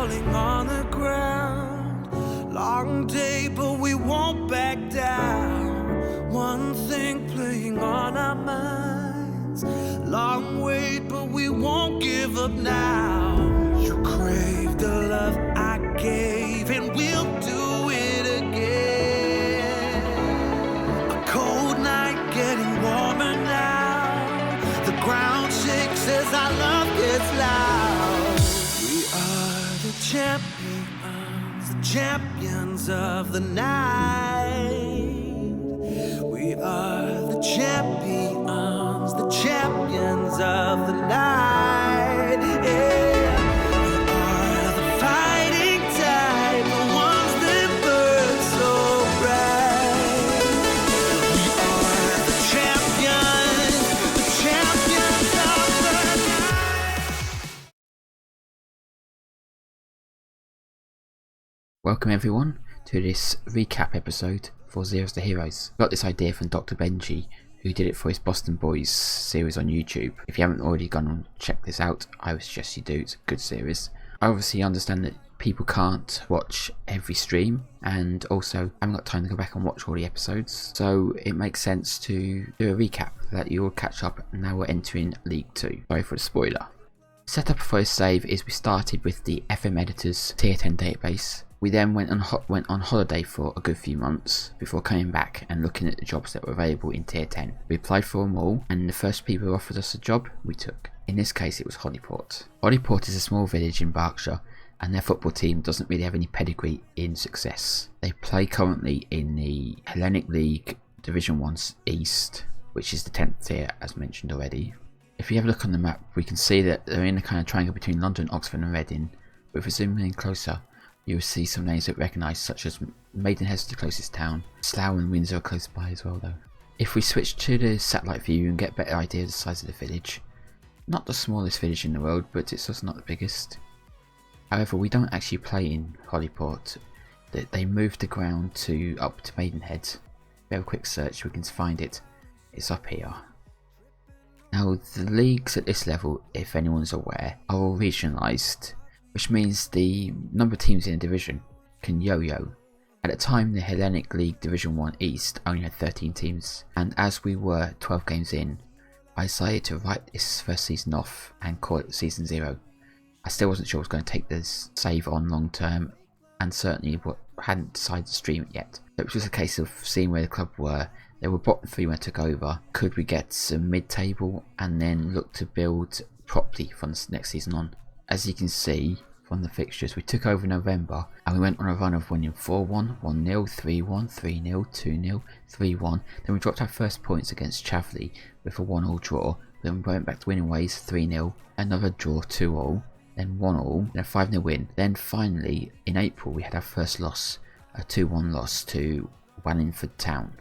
falling on the ground. Long day, but we won't back down. One thing playing on our minds. Long wait, but we won't give up now. You crave the love I gave, and we'll do it again. A cold night getting warmer now. The ground shakes as our love gets loud. We are the champions of the night. We are the champions of the night. Yeah. We are the fighting type, the ones that burn so bright. We are the champions of the night. Welcome everyone to this recap episode for Zeros to Heroes. I got this idea from Dr. Benji, who did it for his Boston Boys series on YouTube. If you haven't already gone and checked this out, I would suggest you do. It's a good series. I obviously understand that people can't watch every stream, and also haven't got time to go back and watch all the episodes, so it makes sense to do a recap that you all catch up. Now we're entering League 2. Sorry for the spoiler. Setup for this save is we started with the FM Editor's Tier 10 database. We then went on holiday for a good few months before coming back and looking at the jobs that were available in Tier 10. We applied for them all, and the first people who offered us a job, we took. In this case it was Holyport. Holyport is a small village in Berkshire, and their football team doesn't really have any pedigree in success. They play currently in the Hellenic League Division 1 East, which is the 10th tier as mentioned already. If you have a look on the map, we can see that they're in a kind of triangle between London, Oxford and Reading, but if we zoom in closer, you will see some names that recognise, such as Maidenhead's the closest town. Slough and Windsor are close by as well though. If we switch to the satellite view and get a better idea of the size of the village, not the smallest village in the world, but it's also not the biggest. However, we don't actually play in Holyport. They moved the ground up to Maidenhead. If we have a quick search, we can find it. It's up here. Now the leagues at this level, if anyone's aware, are all regionalised, which means the number of teams in a division can yo-yo. At the time, the Hellenic League Division 1 East only had 13 teams, and as we were 12 games in, I decided to write this first season off and call it Season 0. I still wasn't sure I was going to take this save on long term, and certainly hadn't decided to stream it yet. It was just a case of seeing where the club were. They were bottom 3 when I took over. Could we get some mid-table and then look to build properly from the next season on? As you can see from the fixtures, we took over in November and we went on a run of winning 4-1, 1-0, 3-1, 3-0, 2-0, 3-1. Then we dropped our first points against Chavley with a 1-1 draw. Then we went back to winning ways, 3-0, another draw, 2-2, then 1-1, then a 5-0 win. Then finally in April we had our first loss, a 2-1 loss to Wallingford Town.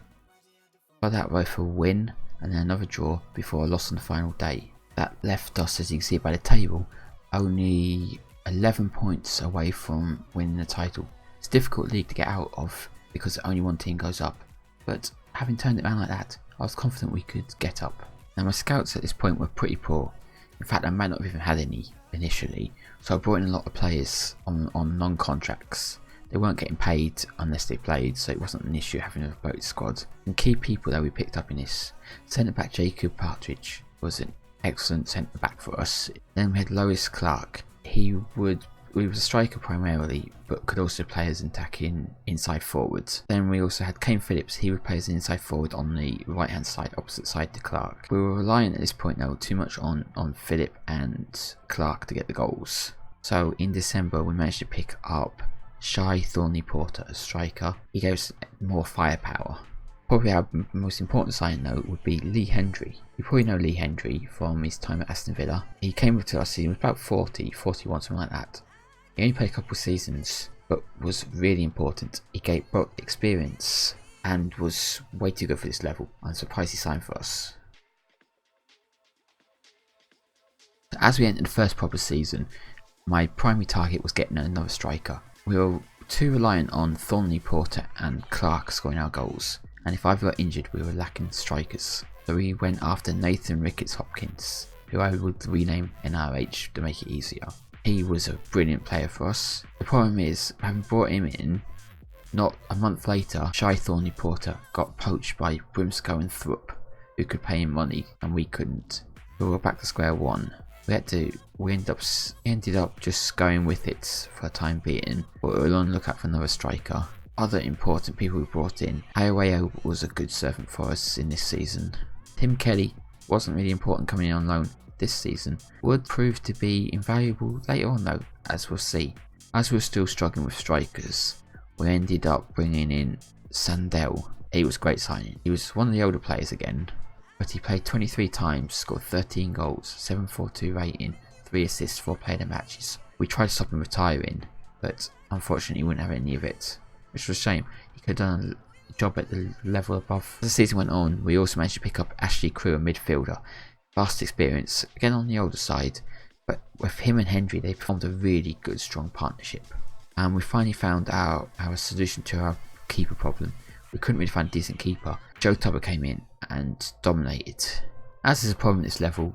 By that both a win and then another draw before a loss on the final day. That left us, as you can see by the table, only 11 points away from winning the title. It's a difficult league to get out of because only one team goes up, but having turned it around like that, I was confident we could get up. Now my scouts at this point were pretty poor. In fact, I might not have even had any initially, so I brought in a lot of players on non-contracts. They weren't getting paid unless they played, so it wasn't an issue having a vote squad. And key people that we picked up in this: centre back Jacob Partridge was an excellent centre back for us. Then we had Lois Clark. He was a striker primarily, but could also play as an attacking inside forward. Then we also had Kane Phillips. He would play as an inside forward on the right hand side, opposite side to Clark. We were relying at this point now too much on Phillip and Clark to get the goals. So in December we managed to pick up Shy Thornley Porter as striker. He gave us more firepower. Probably our most important signing though would be Lee Hendry. You probably know Lee Hendry from his time at Aston Villa. He came up to us, he was about 40, 41, something like that. He only played a couple of seasons, but was really important. He brought experience and was way too good for this level. I'm surprised he signed for us. As we entered the first proper season, my primary target was getting another striker. We were too reliant on Thornley Porter and Clark scoring our goals, and if either got injured we were lacking strikers. So we went after Nathan Ricketts Hopkins, who I would rename NRH to make it easier. He was a brilliant player for us. The problem is, having brought him in, not a month later, Shy Thorny Porter got poached by Brimsco and Thrupp, who could pay him money and we couldn't. We were back to square one. We ended up just going with it for the time being, but we were on the lookout for another striker. Other important people we brought in, Ayo was a good servant for us in this season. Tim Kelly wasn't really important coming in on loan this season, would prove to be invaluable later on though, as we'll see. As we were still struggling with strikers, we ended up bringing in Sandel. He was a great signing. He was one of the older players again, but he played 23 times, scored 13 goals, 742 rating, 3 assists, 4 player of the matches. We tried to stop him retiring, but unfortunately he wouldn't have any of it, which was a shame. He could have done a job at the level above. As the season went on, we also managed to pick up Ashley Crew, a midfielder. Vast experience, again on the older side, but with him and Hendry they formed a really good strong partnership. And we finally found our solution to our keeper problem. We couldn't really find a decent keeper. Joe Tubber came in and dominated. As is a problem at this level,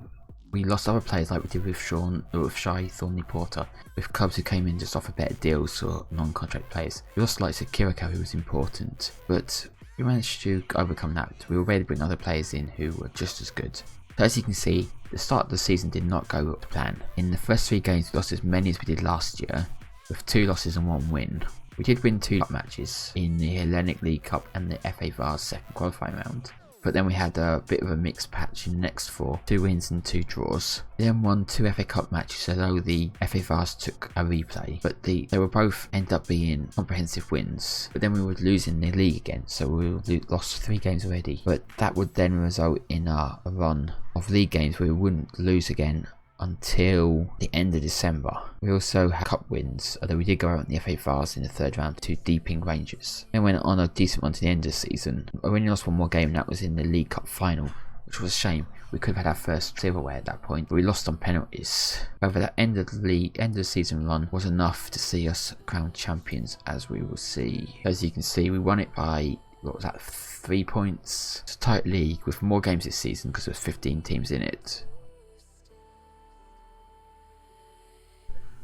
we lost other players like we did with Shy Thorny Porter, with clubs who came in just offer better deals or non-contract players. We lost like Kiriko, who was important, but we managed to overcome that. We were ready to bring other players in who were just as good. So as you can see, the start of the season did not go up to plan. In the first 3 games we lost as many as we did last year, with 2 losses and 1 win. We did win 2 cup matches in the Hellenic League Cup and the FA Vars second qualifying round. But then we had a bit of a mixed patch in the next 4, 2 wins and 2 draws. We then won 2 FA Cup matches, although the FA Vars took a replay, but they were both end up being comprehensive wins. But then we would lose in the league again, so we lost 3 games already. But that would then result in a run of league games where we wouldn't lose again until the end of December. We also had cup wins, although we did go out in the FA Vars in the 3rd round to Deeping Rangers. Then went on a decent run to the end of the season. I only lost 1 more game, and that was in the League Cup final, which was a shame. We could have had our first silverware at that point, but we lost on penalties. However, that end of the season run was enough to see us crowned champions, as we will see. As you can see, we won it by, what was that, 3 points? It's a tight league with more games this season because there was 15 teams in it.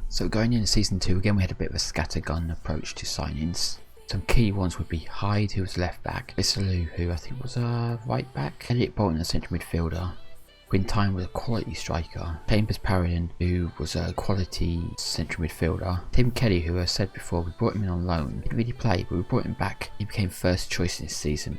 So going into season 2, again we had a bit of a scattergun approach to signings. Some key ones would be Hyde, who was left back, Disero, who I think was a right back, Elliot Bolton, a central midfielder, Quintine was a quality striker, Chambers Parrion, who was a quality central midfielder, Tim Kelly, who I said before, we brought him in on loan, he didn't really play, but we brought him back, he became first choice this season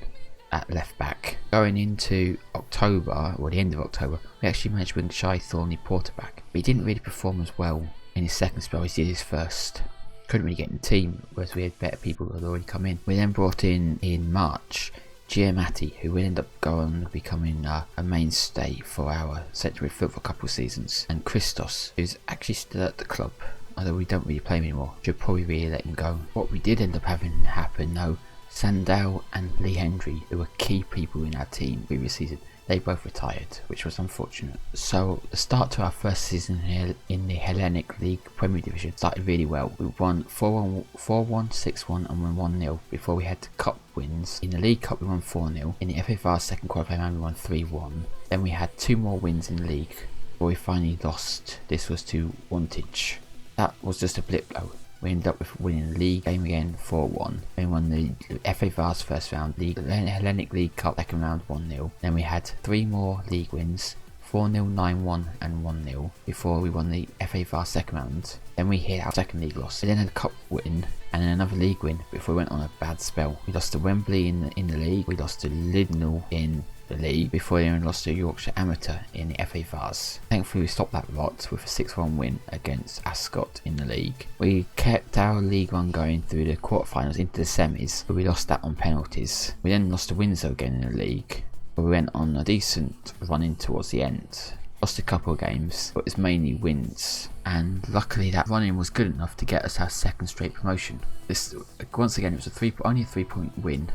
at left back. Going into October, or the end of October, we actually managed to bring Shy Thorny Porter back, but he didn't really perform as well in his second spell as he did his first. Couldn't really get in the team, whereas we had better people who had already come in. We then brought in March Giamatti, who would end up going becoming a mainstay for our central midfield for a couple of seasons, and Christos, who's actually still at the club, although we don't really play him anymore. Should probably really let him go. What we did end up having happen though, Sandel and Lee Hendry, who were key people in our team previous season, they both retired, which was unfortunate. So the start to our first season in the Hellenic League Premier Division started really well. We won 4-1, 6-1 and won 1-0 before we had cup wins. In the League Cup we won 4-0. In the FA Vars second qualifying round we won 3-1. Then we had 2 more wins in the league before we finally lost. This was to Wantage. That was just a blip though. We ended up with winning the league game again 4-1. Then won the FA Vars first round, the Hellenic League Cup second round 1-0. Then we had 3 more league wins, 4-0, 9-1 and 1-0 before we won the FA Vars second round. Then we hit our second league loss. We then had a cup win and then another league win before we went on a bad spell. We lost to Wembley in the league, we lost to Lidnall in the league before they lost to Yorkshire Amateur in the FA Vars. Thankfully we stopped that rot with a 6-1 win against Ascot in the league. We kept our league run going through the quarterfinals into the semis, but we lost that on penalties. We then lost to Windsor again in the league, but we went on a decent run in towards the end. Lost a couple of games, but it was mainly wins, and luckily that run-in was good enough to get us our second straight promotion. This, once again, it was only a 3-point win,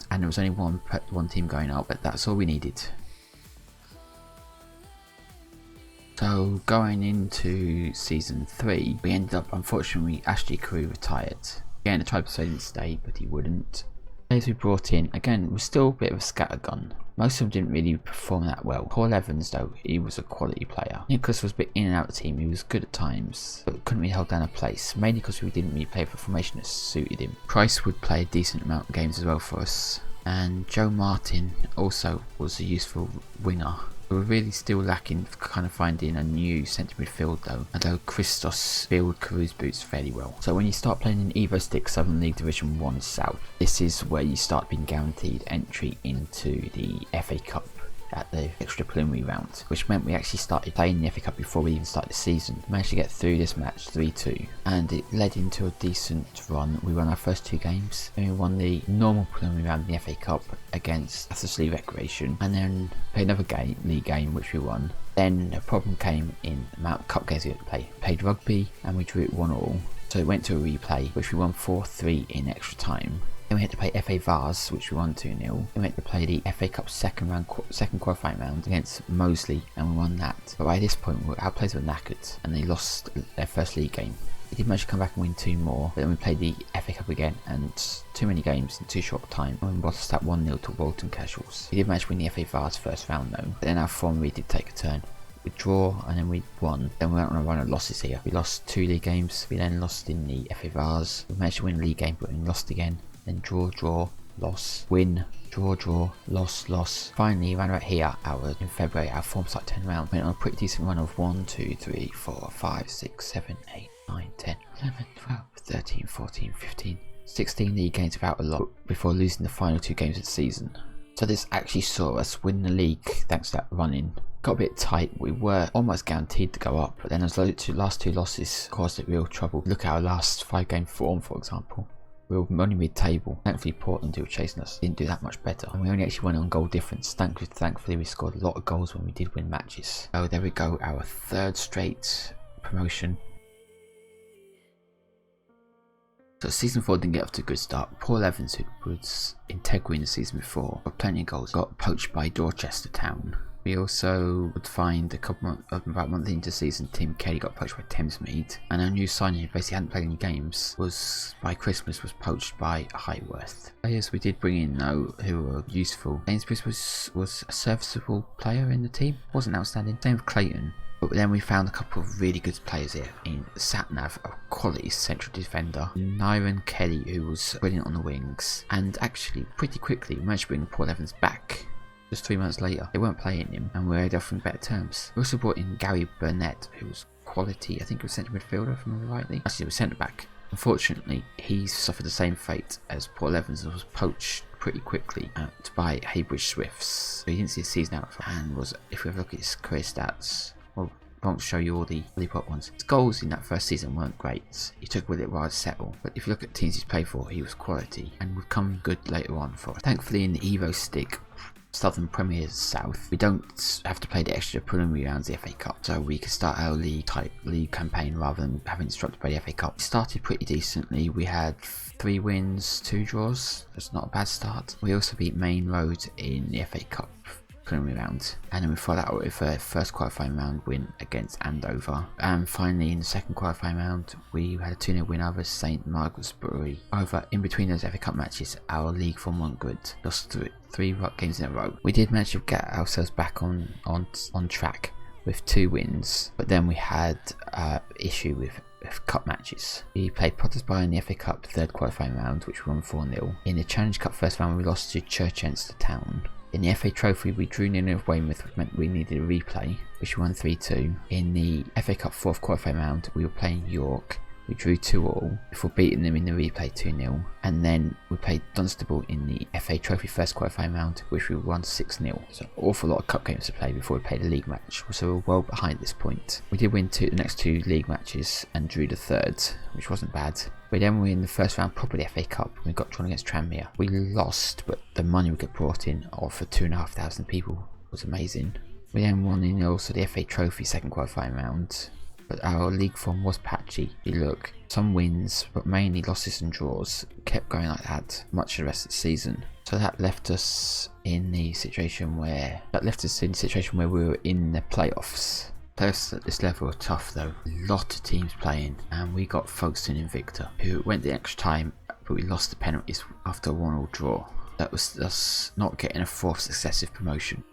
and there was only one team going out, but that's all we needed. So going into season 3, we ended up, unfortunately, Ashley Carew retired. Again, I tried to say he didn't stay, but he wouldn't. Players we brought in, again, was still a bit of a scattergun. Most of them didn't really perform that well. Paul Evans, though, he was a quality player. Nicholas was a bit in and out of the team. He was good at times, but couldn't really hold down a place, mainly because we didn't really play for a formation that suited him. Price would play a decent amount of games as well for us, and Joe Martin also was a useful winger. We were really still lacking kind of finding a new centre midfield though, although Christos filled Caru's boots fairly well. So when you start playing in Evo Stick Southern League Division 1 South, this is where you start being guaranteed entry into the FA Cup at the extra preliminary round, which meant we actually started playing the FA Cup before we even started the season. We managed to get through this match 3-2, and it led into a decent run. We won our first 2 games, and we won the normal preliminary round in the FA Cup against Astronaut Recreation, and then played another league game which we won. Then a problem came in the amount of cup games we had to play. We played rugby and we drew it 1-1, so it went to a replay which we won 4-3 in extra time. Then we had to play FA Vars, which we won 2-0. Then we had to play the FA Cup second qualifying round against Moseley, and we won that. But by this point, our players were knackered, and they lost their first league game. We did manage to come back and win 2 more, but then we played the FA Cup again, and too many games in too short a time, and we lost that 1-0 to Walton Casuals. We did manage to win the FA Vars first round though, but then our form really did take a turn. We draw and then we won. Then we went on a run of losses here. We lost 2 league games. We then lost in the FA Vars. We managed to win a league game, but we lost again. Then draw, loss, win, draw, loss. Finally, around about here, in February, our form started turning around. Went on a pretty decent run of 1, 2, 3, 4, 5, 6, 7, 8, 9, 10, 11, 12, 13, 14, 15, 16 league games without a lot before losing the final 2 games of the season. So this actually saw us win the league thanks to that running. Got a bit tight, we were almost guaranteed to go up, but then those last 2 losses caused it real trouble. Look at our last 5 game form, for example. We were only mid-table. Thankfully Portland, who were chasing us, didn't do that much better, and we only actually won on goal difference. Thankfully we scored a lot of goals when we did win matches. So there we go, our 3rd straight promotion. So season 4 didn't get off to a good start. Paul Evans, who was integral in the season before, got plenty of goals, got poached by Dorchester Town. We also would find about a month into the season, Tim Kelly got poached by Thamesmead, and our new signing, who basically hadn't played any games, by Christmas was poached by Highworth. Players we did bring in though, who were useful. Ainsbury's was a serviceable player in the team, wasn't outstanding. Same with Clayton. But then we found a couple of really good players here in Satnav, a quality central defender, Nyron Kelly, who was brilliant on the wings, and actually pretty quickly we managed to bring Paul Evans back. Just 3 months later, they weren't playing him, and we were offering better terms. We also brought in Gary Burnett, who was quality. I think he was centre midfielder, if I remember rightly. Actually, he was centre back. Unfortunately, he suffered the same fate as Paul Evans and was poached pretty quickly by Haybridge Swifts. So he didn't see the season out, and if we have a look at his career stats, well, I won't show you all the Holyport ones. His goals in that first season weren't great. He took with it a while to settle, but if you look at teams he's played for, he was quality and would come good later on for us. Thankfully, in the Evo Stick Southern Premier South, we don't have to play the extra preliminary rounds of the FA Cup, so we can start our league campaign rather than having disrupted by the FA Cup. We started pretty decently. We had 3 wins, 2 draws. That's not a bad start. We also beat Main Road in the FA Cup preliminary round, and then we followed that with a first qualifying round win against Andover, and finally in the second qualifying round we had a 2-0 win over St Margaret's Brewery. However, in between those FA Cup matches, our league form wasn't good. Lost 3 games in a row. We did manage to get ourselves back on track with 2 wins, but then we had issue with cup matches. We played Pottersbar in the FA Cup third qualifying round, which we won 4-0. In the Challenge Cup first round we lost to Churchenster Town. In the FA Trophy we drew 0-0 with Weymouth, which meant we needed a replay, which we won 3-2. In the FA Cup fourth qualifying round we were playing York. We drew 2-2 before beating them in the replay 2-0, and then we played Dunstable in the FA Trophy first qualifying round, which we won 6-0. So an awful lot of cup games to play before we played a league match, so we're well behind at this point. We did win the next 2 league matches and drew the third, which wasn't bad. We then were in the first round proper the FA Cup. We got drawn against Tranmere. We lost, but the money we got brought in for 2,500 people was amazing. We then won in also the FA Trophy second qualifying round, but our league form was patchy. You look, some wins, but mainly losses and draws. Kept going like that much of the rest of the season. So that left us in the situation where we were in the playoffs. Playoffs at this level are tough though. A lot of teams playing, and we got Folkestone Invicta, who went the extra time, but we lost the penalties after a 1-1 draw. That was us not getting a 4th successive promotion.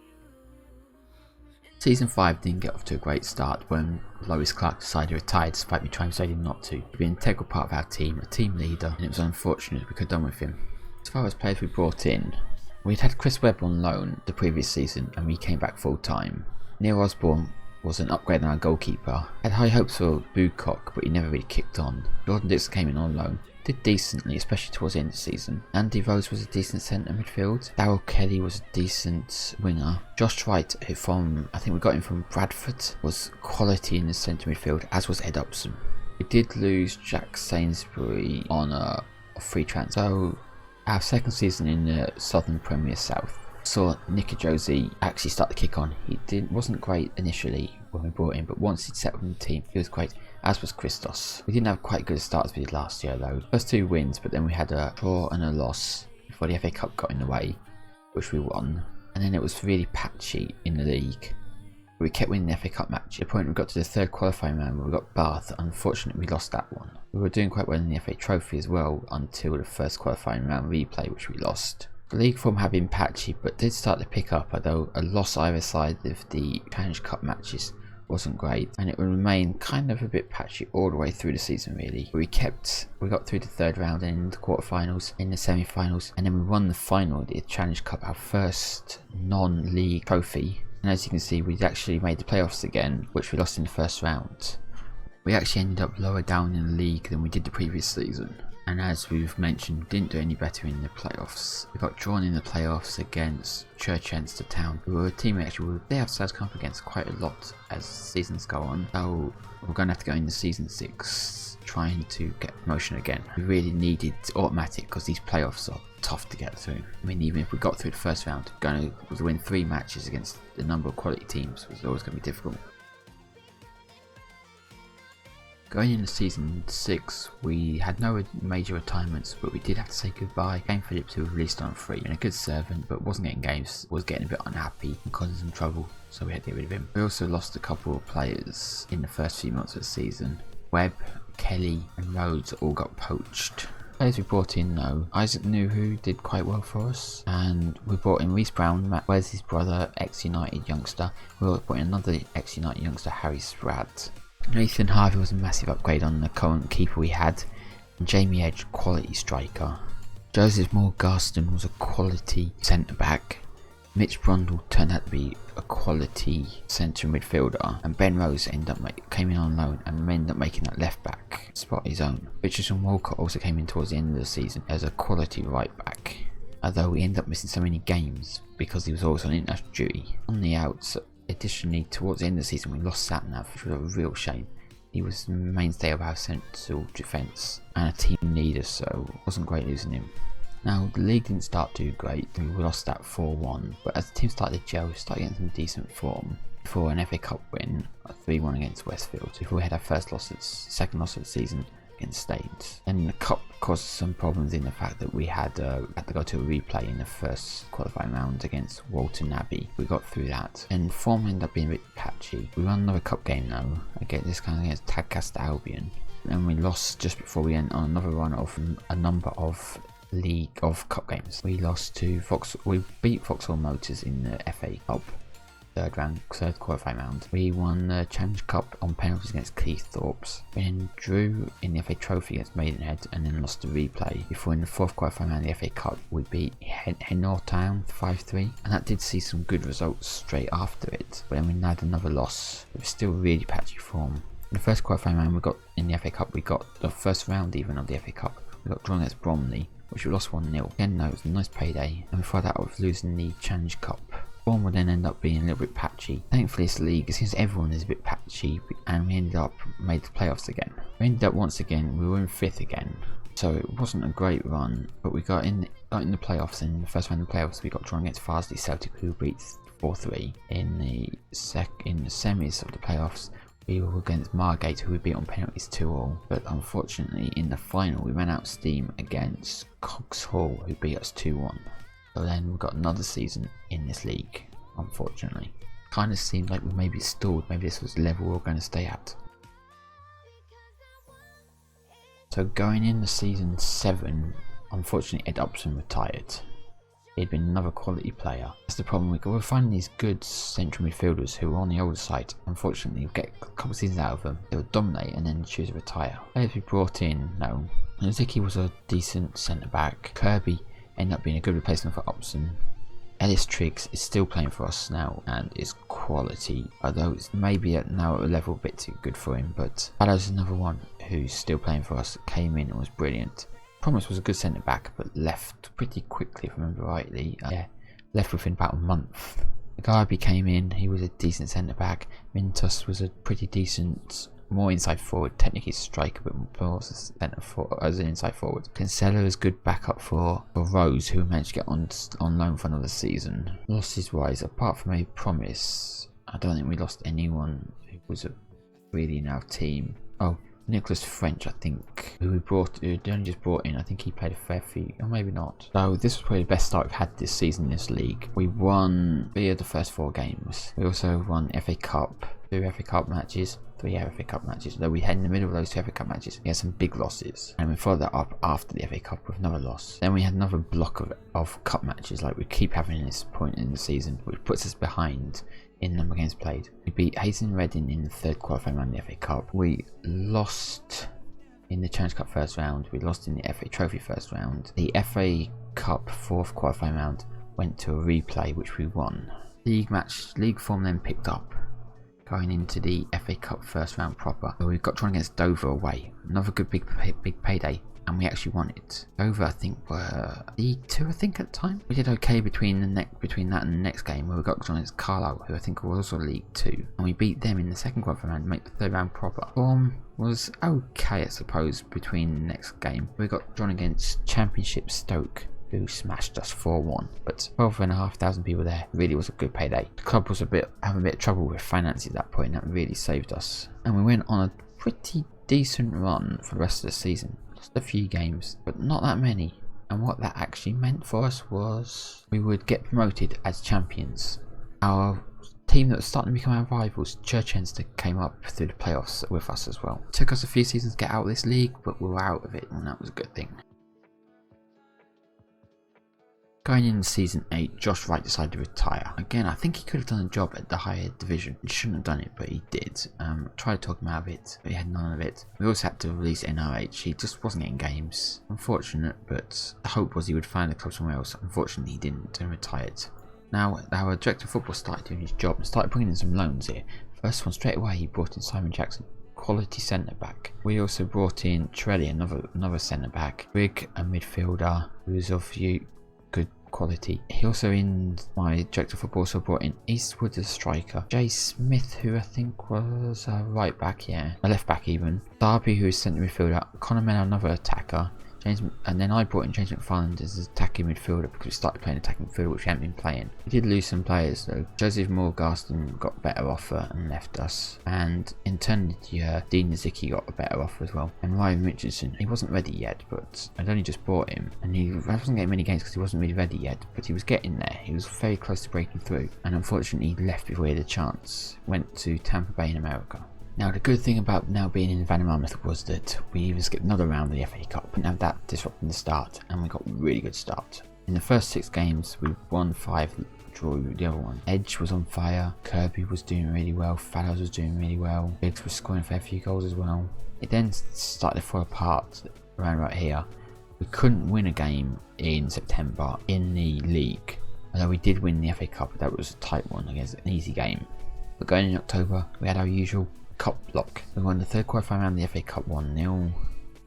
Season 5 didn't get off to a great start when Lois Clark decided to retire despite me trying to say him not to. He'd been an integral part of our team, a team leader, and it was unfortunate we could have done with him. As far as players we brought in, we'd had Chris Webb on loan the previous season and we came back full time. Neil Osborne was an upgrade on our goalkeeper. Had high hopes for Bucock, but he never really kicked on. Jordan Dixon came in on loan. Did decently, especially towards the end of the season. Andy Rose was a decent centre midfield. Darryl Kelly was a decent winger. Josh Wright, who I think we got him from Bradford, was quality in the centre midfield, as was Ed Upson. We did lose Jack Sainsbury on a free transfer. So our second season in the Southern Premier South saw Nicky Josie actually start to kick on. He wasn't great initially when we brought him, but once he'd settled in the team, he was great, as was Christos. We didn't have quite good a start as we did last year though. First 2 wins, but then we had a draw and a loss before the FA Cup got in the way, which we won. And then it was really patchy in the league. We kept winning the FA Cup match. At the point we got to the 3rd qualifying round where we got Bath. Unfortunately we lost that one. We were doing quite well in the FA Trophy as well until the 1st qualifying round replay, which we lost. The league form had been patchy but did start to pick up, although a loss either side of the Challenge Cup matches wasn't great, and it would remain kind of a bit patchy all the way through the season really. We got through the 3rd round and in the quarterfinals, in the semi-finals, and then we won the final, the Challenge Cup, our first non-league trophy. And as you can see, we actually made the playoffs again, which we lost in the 1st round. We actually ended up lower down in the league than we did the previous season. And as we've mentioned, didn't do any better in the playoffs. We got drawn in the playoffs against Churchenster Town, who were a team they have ourselves come up against quite a lot as seasons go on. So we're going to have to go into season 6 trying to get promotion again. We really needed automatic because these playoffs are tough to get through. I mean, even if we got through the 1st round, going to win 3 matches against the number of quality teams was always going to be difficult. Going into season 6, we had no major retirements, but we did have to say goodbye. Kane Phillips, who was released on free, and a good servant, but wasn't getting games, was getting a bit unhappy and causing some trouble, so we had to get rid of him. We also lost a couple of players in the first few months of the season. Webb, Kelly and Rhodes all got poached. Players we brought in though, Isaac Nuhu did quite well for us, and we brought in Reece Brown, Matt Wesley's brother, ex-United youngster. We also brought in another ex-United youngster, Harry Spratt. Nathan Harvey was a massive upgrade on the current keeper we had, and Jamie Edge, quality striker. Joseph Moore-Garston was a quality centre back. Mitch Brundle turned out to be a quality centre midfielder, and Ben Rose came in on loan and ended up making that left back spot his own. Richardson Walcott also came in towards the end of the season as a quality right back, although we ended up missing so many games because he was always on international duty. On the outs, additionally, towards the end of the season we lost Satnav, which was a real shame. He was the mainstay of our central defence and a team leader, so it wasn't great losing him. Now, the league didn't start too great. We lost that 4-1, but as the team started to gel, we started getting some decent form. Before an FA Cup win, a 3-1 against Westfield, before we had our second loss of the season against Staines. And the Cup caused some problems in the fact that we had to go to a replay in the first qualifying round against Walton Abbey. We got through that, and form ended up being a bit patchy. We won another Cup game though, against Tadcaster Albion, and we lost just before we went on another run of a number of Cup games. We beat Vauxhall Motors in the FA Cup third qualifying round. We won the Challenge Cup on penalties against Cleethorpes. We then drew in the FA Trophy against Maidenhead and then lost the replay. Before in the 4th qualifying round of the FA Cup we beat Henor Town 5-3, and that did see some good results straight after it, but then we had another loss. It was still really patchy form. In the first qualifying round in the FA Cup, we got the first round even of the FA Cup. We got drawn against Bromley, which we lost 1-0. Again though, it was a nice payday, and before that I was losing the Challenge Cup. Form would then end up being a little bit patchy. Thankfully this league, it seems everyone is a bit patchy, and we ended up made the playoffs again. We ended up once again, we were in 5th again, so it wasn't a great run, but we got in the playoffs. In the first round of the playoffs we got drawn against Farsley Celtic, who beat 4-3. In the semis of the playoffs we were against Margate, who we beat on penalties 2-2, but unfortunately in the final we ran out of steam against Cox Hall, who beat us 2-1. So then we got another season in this league, unfortunately. Kind of seemed like we maybe stalled, maybe this was the level we were going to stay at. So going into season 7, unfortunately Ed Upson retired. He'd been another quality player. That's the problem. We're finding these good central midfielders who are on the older side. Unfortunately, we get a couple of seasons out of them. They would dominate and then choose to retire. Players we brought in, no. Zicky was a decent centre back. Kirby ended up being a good replacement for Upson. Ellis Triggs is still playing for us now and is quality, although it's maybe now at a level a bit too good for him. But Nadeau's another one who's still playing for us. Came in and was brilliant. Promise was a good centre back, but left pretty quickly, if I remember rightly. Left within about a month. Gareth came in, he was a decent centre back. Mintos was a pretty decent, more inside forward, technically striker, but more as a centre forward, as an inside forward. Cancelo is good backup for Rose, who managed to get on loan for another season. Losses wise, apart from a Promise, I don't think we lost anyone who was really in our team. Oh, Nicholas French, I think, who we only just brought in. I think he played a fair few, or maybe not. So this was probably the best start we've had this season in this league. We won 3 of the first 4 games. We also won FA Cup, 2 FA Cup matches, 3 FA Cup matches. Though we had in the middle of those 2 FA Cup matches, we had some big losses, and we followed that up after the FA Cup with another loss. Then we had another block of cup matches, like we keep having at this point in the season, which puts us behind in number of games played. We beat Hayes and Reading in the 3rd qualifying round of the FA Cup. We lost in the Challenge Cup first round. We lost in the FA Trophy first round. The FA Cup 4th qualifying round went to a replay, which we won. League form then picked up going into the FA Cup first round proper. So we got drawn against Dover away. Another good big payday. And we actually won it. Dover, I think, were League 2, I think, at the time. We did okay between that and the next game, where we got drawn against Carlisle, who I think was also League 2. And we beat them in the 2nd qualifying round to make the 3rd round proper. Form was okay, I suppose, between the next game. We got drawn against Championship Stoke, who smashed us 4-1. But 12,500 people there. Really was a good payday. The club was having a bit of trouble with finances at that point, and that really saved us. And we went on a pretty decent run for the rest of the season. A few games, but not that many. And what that actually meant for us was we would get promoted as champions. Our team that was starting to become our rivals, Churchester, came up through the playoffs with us as well. It took us a few seasons to get out of this league, but we were out of it, and that was a good thing. Going into season 8, Josh Wright decided to retire. Again, I think he could have done a job at the higher division. He shouldn't have done it, but he did. Tried to talk him out of it, but he had none of it. We also had to release NRH. He just wasn't getting games. Unfortunate, but the hope was he would find a club somewhere else. Unfortunately, he didn't and retired. Now, our director of football started doing his job and started bringing in some loans here. First one, straight away, he brought in Simon Jackson. Quality centre back. We also brought in Trelli, another centre back. Rigg, a midfielder who was of good quality. He also, in my director of football, also brought in Eastwood as a striker. Jay Smith, who I think was a right back, a left back even. Darby, who is centre midfielder. Connor Mena, another attacker. And then I brought in James McFarland as an attacking midfielder because we started playing attacking midfielder, which we hadn't been playing. We did lose some players though. Joseph Morgaston got a better offer and left us. And in turn, Dean Zicki got a better offer as well. And Ryan Richardson, he wasn't ready yet, but I'd only just bought him. And I wasn't getting many games because he wasn't really ready yet, but he was getting there. He was very close to breaking through. And unfortunately, he left before he had a chance. Went to Tampa Bay in America. Now, the good thing about now being in Van Monmouth was that we even skipped another round of the FA Cup, but now that disrupting the start, and we got a really good start. In the first 6 games, we won 5, drew the other one. Edge was on fire, Kirby was doing really well, Fallows was doing really well, Biggs was scoring a fair few goals as well. It then started to fall apart around right here. We couldn't win a game in September in the league, although we did win the FA Cup, but that was a tight one against an easy game. But going in October, we had our usual Cup block. We won the 3rd qualifying round of the FA Cup 1-0.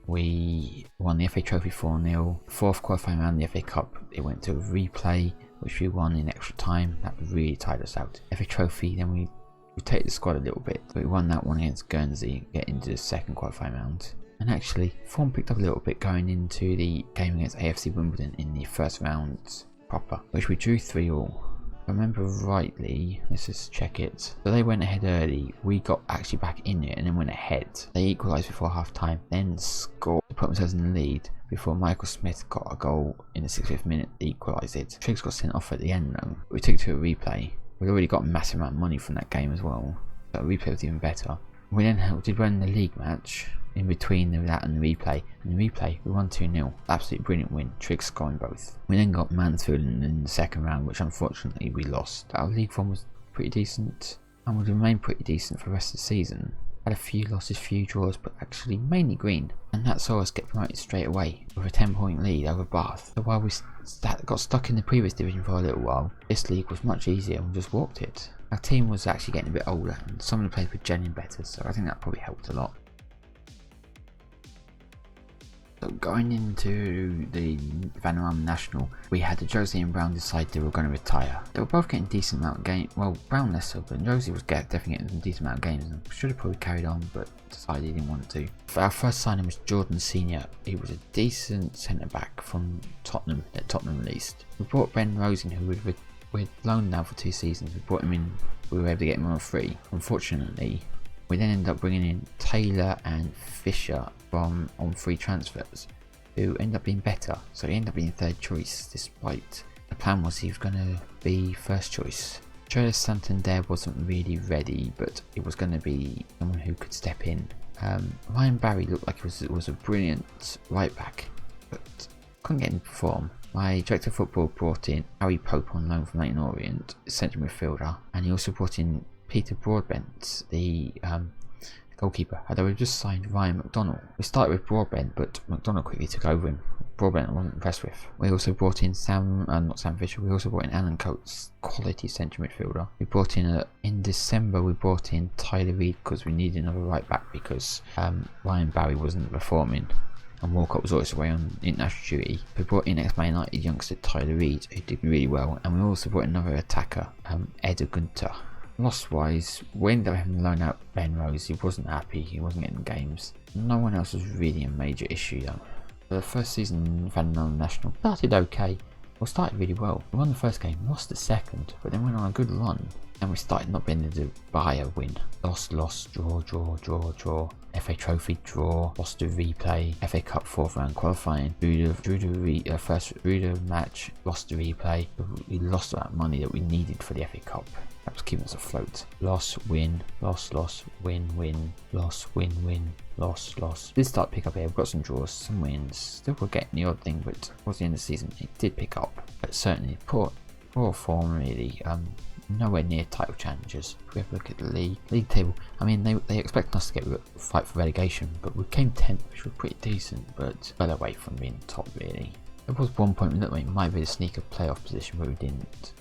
We won the FA Trophy 4-0. 4th qualifying round of the FA Cup, it went to a replay, which we won in extra time. That really tied us out. FA Trophy, then we rotated the squad a little bit, but we won that one against Guernsey, get into the 2nd qualifying round. And actually, form picked up a little bit going into the game against AFC Wimbledon in the 1st round proper, which we drew 3-3. If I remember rightly, let's just check it. So they went ahead early, we got actually back in it and then went ahead. They equalised before half time, then scored to put themselves in the lead before Michael Smith got a goal in the 65th minute to equalise it. Triggs got sent off at the end though. We took it to a replay. We'd already got a massive amount of money from that game as well. So a replay was even better. We then did win the league match. in between that and the replay. And the replay, we won 2-0. Absolutely brilliant win. Triggs scoring both. We then got Mansfield in the second round, which unfortunately we lost. Our league form was pretty decent and would remain pretty decent for the rest of the season. Had a few losses, few draws, but actually mainly green. And that saw us get promoted straight away with a 10-point lead over Bath. So while we got stuck in the previous division for a little while, this league was much easier and we just walked it. Our team was actually getting a bit older and some of the players were gelling better, so I think that probably helped a lot. So going into the Vanarama National, we had Josie and Brown decide they were going to retire. They were both getting decent amount of games, well Brown less so, but Josie was definitely getting a decent amount of games and should have probably carried on, but decided he didn't want to. Our first signing was Jordan Senior. He was a decent centre back from Tottenham that Tottenham released. We brought Ben Rosen, who we'd loaned now for 2 seasons. We brought him in, we were able to get him on free. Unfortunately, we then ended up bringing in Taylor and Fisher on free transfers, who ended up being better. So he ended up being 3rd choice, despite the plan was he was going to be 1st choice. Trailer Santander wasn't really ready, but it was going to be someone who could step in. Ryan Barry looked like he was a brilliant right back, but couldn't get him to perform. My director of football brought in Harry Pope on loan from Leyton Orient, central midfielder, and he also brought in Peter Broadbent, the goalkeeper, although we just signed Ryan McDonald. We started with Broadbent, but McDonald quickly took over him. Broadbent I wasn't impressed with. We also brought in not Sam Fisher, we also brought in Alan Coates, quality central midfielder. We brought in December we brought in Tyler Reid because we needed another right back because Ryan Barry wasn't performing and Walcott was always away on international duty. We brought in ex-Man United youngster Tyler Reid, who did really well, and we also brought in another attacker, Ed Gunter. Loss-wise, we ended up having to loan out Ben Rose. He wasn't happy, he wasn't getting games. No one else was really a major issue though. The first season in Vanarama National started okay. We started really well. We won the first game, lost the second, but then went on a good run. And we started not being able to buy a win. Lost, draw. FA Trophy, draw. Lost the replay. FA Cup 4th round qualifying. Drew the match, lost the replay. We lost that money that we needed for the FA Cup. That was keeping us afloat. Loss, win, loss, win, loss, win, loss. Did start to pick up here. We've got some draws, some wins. Still we're getting the odd thing, but towards the end of the season it did pick up. But certainly poor form really. Nowhere near title challenges. If we have a look at the league table, I mean they expect us to fight for relegation, but we came 10th, which was pretty decent, but well away from being top really. There was one point we looked like it might be the sneaker playoff position, but we didn't.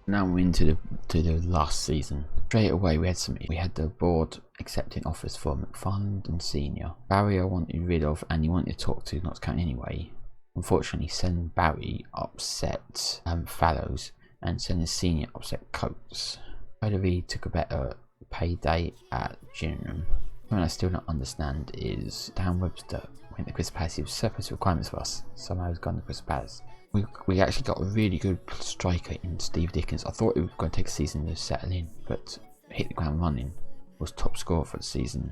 Now we're into the last season. Straight away we had the board accepting offers for McFarland and Senior. Barry I wanted rid of and he wanted to talk to, not to count anyway. Unfortunately, sending Barry upset Fallows and sending Senior upset Coates. Tyler took a better payday at Gillingham. Something I still don't understand is Dan Webster went to Crystal Palace. He was surplus requirements for us. Somehow he's gone to Crystal Palace. We actually got a really good striker in Steve Dickens. I thought it was going to take a season to settle in, but hit the ground running. Was top scorer for the season.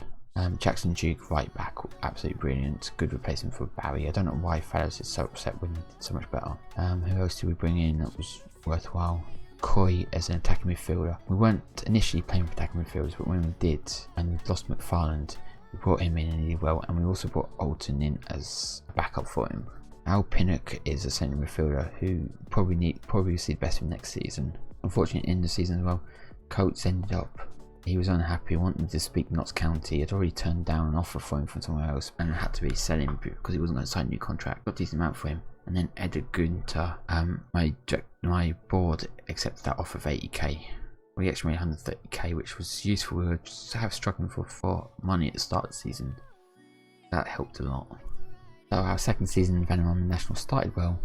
Jackson Duke, right back, absolutely brilliant. Good replacement for Barry. I don't know why Fallows is so upset when he did so much better. Who else did we bring in that was worthwhile? Coy as an attacking midfielder. We weren't initially playing for attacking midfielders, but when we did, and we lost McFarland, we brought him in and he did well, and we also brought Alton in as a backup for him. Al Pinnock is a centre midfielder who probably will see the best of next season. Unfortunately, in the season as well, Coates ended up. He was unhappy, wanted to speak Notts County. Had already turned down an offer for him from somewhere else and had to really sell him because he wasn't going to sign a new contract. Got a decent amount for him. And then Edward Gunter, my board accepted that offer of 80k. We actually made 130k, which was useful. We were just struggling for money at the start of the season. That helped a lot. So our second season in Vanarama National started well.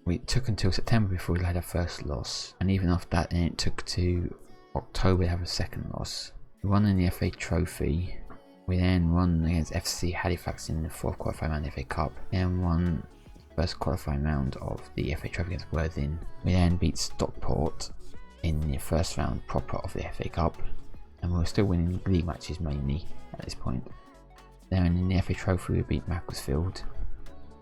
We took until September before we had our first loss, and even after that, then it took to October to have a second loss. We won in the FA Trophy. We then won against FC Halifax in the 4th qualifying round of the FA Cup. Then won the first qualifying round of the FA Trophy against Worthing. We then beat Stockport in the first round proper of the FA Cup, and we were still winning league matches mainly at this point. Then in the FA Trophy we beat Macclesfield,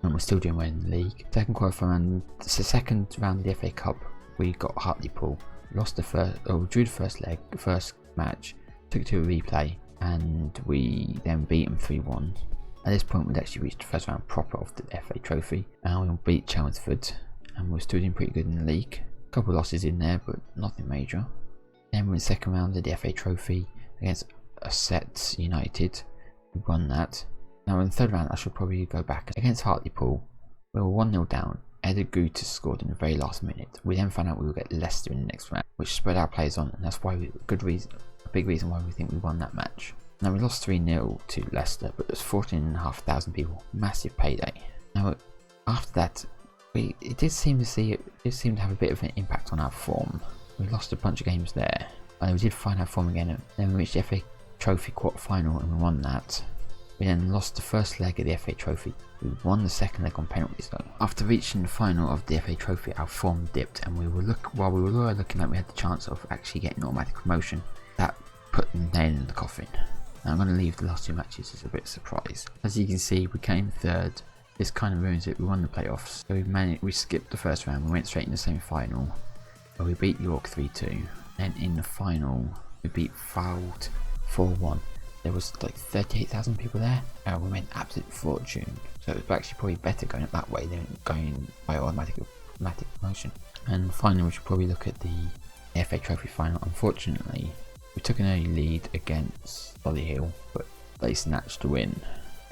and we're still doing well in the league. Second qualifying round, the second round of the FA Cup, we got Hartlepool. Drew the first match, took it to a replay, and we then beat them 3-1. At this point, we'd actually reached the first round proper of the FA Trophy, and we beat Chelmsford, and we're still doing pretty good in the league. A couple of losses in there, but nothing major. Then we're in the second round of the FA Trophy against Asset United. We won that. Now in the third round, I should probably go back against Hartlepool. We were 1-0 down. Eda Guter scored in the very last minute. We then found out we would get Leicester in the next round, which spread our players on, and that's why a big reason why we think we won that match. Now we lost 3-0 to Leicester, but there's 14,500 people. Massive payday. Now after that, it did seem to have a bit of an impact on our form. We lost a bunch of games there, and we did find our form again. And then we reached the FA Trophy quarter final and we won that. We then lost the first leg of the FA Trophy. We won the second leg on penalties though. After reaching the final of the FA Trophy, our form dipped, and while we were looking like we had the chance of actually getting automatic promotion, that put the nail in the coffin. Now, I'm going to leave the last two matches as a bit of a surprise. As you can see, we came third. This kind of ruins it. We won the playoffs. So we skipped the first round. We went straight in the semi-final, where we beat York 3-2. Then in the final, we beat Fylde 4-1. There was like 38,000 people there, and we made an absolute fortune. So it was actually probably better going up that way than going by automatic promotion. And finally, we should probably look at the FA Trophy final. Unfortunately, we took an early lead against Solihull, but they snatched the win.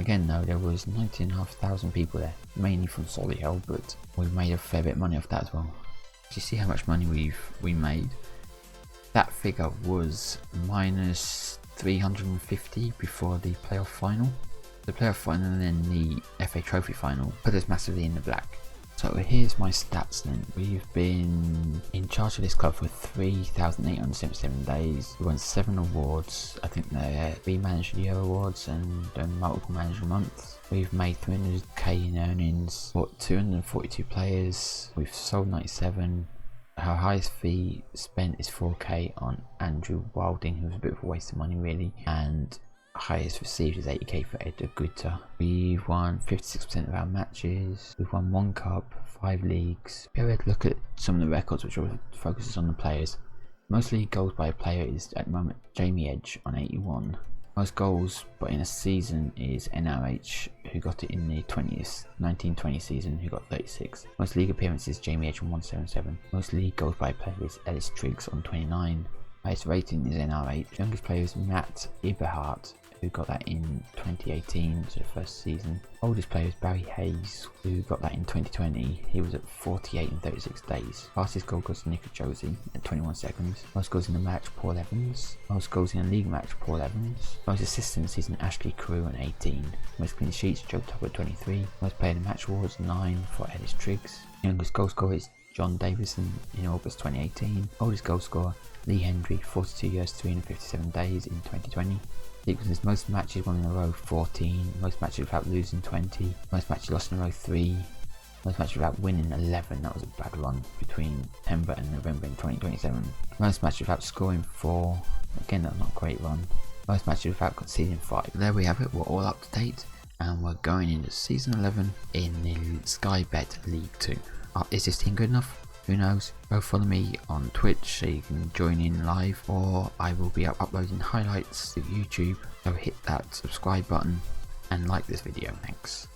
Again though, there was 19,500 people there, mainly from Solihull, but we made a fair bit of money off that as well. Do you see how much money we made? That figure was minus 350 before the playoff final. The playoff final and then the FA Trophy final put us massively in the black. So here's my stats then. We've been in charge of this club for 3,877 days. We won 7 awards. I think they're 3 Manager of the Year awards and multiple Manager of the Month. We've made 300k in earnings, bought 242 players. We've sold 97. Our highest fee spent is 4k on Andrew Wilding, who was a bit of a waste of money really, and highest received is 80k for Eda Guter. We've won 56% of our matches. We've won 1 cup, 5 leagues. If we look at some of the records, which focuses on the players. Most league goals by a player is at the moment Jamie Edge on 81. Most goals but in a season is NRH, who got it in the 1920 season, who got 36. Most league appearances Jamie Edge on 177. Most league goals by a player is Ellis Triggs on 29. Highest rating is NRH. Youngest player is Matt Eberhardt, who got that in 2018, so the first season. Oldest player is Barry Hayes, who got that in 2020. He was at 48 in 36 days. Fastest goal goes to Nick Josie at 21 seconds. Most goals in the match, Paul Evans. Most goals in a league match, Paul Evans. Most assists is an Ashley Carew on 18. Most clean sheets, Joe Top at 23. Most player in the match awards, 9 for Ellis Triggs. Youngest goal scorer is John Davison in August 2018. Oldest goal scorer, Lee Hendry, 42 years, 357 days in 2020. Sequences most matches won in a row, 14. Most matches without losing, 20. Most matches lost in a row, 3. Most matches without winning, 11. That was a bad run between September and November in 2027. Most matches without scoring, 4. Again, that's not a great run. Most matches without conceding, 5. There we have it. We're all up to date, and we're going into season 11 in the Sky Bet League 2. Is this team good enough? Who knows? Go follow me on Twitch so you can join in live, or I will be uploading highlights to YouTube, so hit that subscribe button and like this video. Thanks.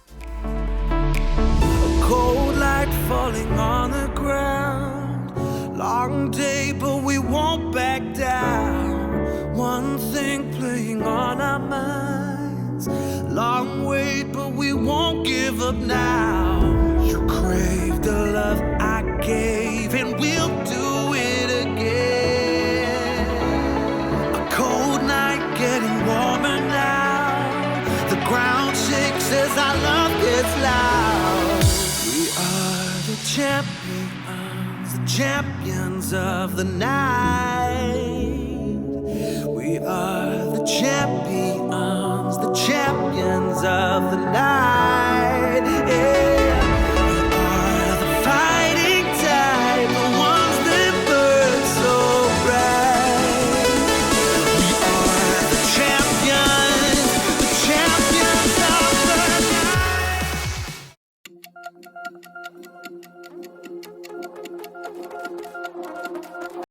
A cold light falling on the ground. Long day but we won't back down. One thing playing on our minds. Long wait but we won't give up now. You crave the love I gave, and we'll do it again. A cold night getting warmer now. The ground shakes as our love gets loud. We are the champions of the night. We are the champions of the night.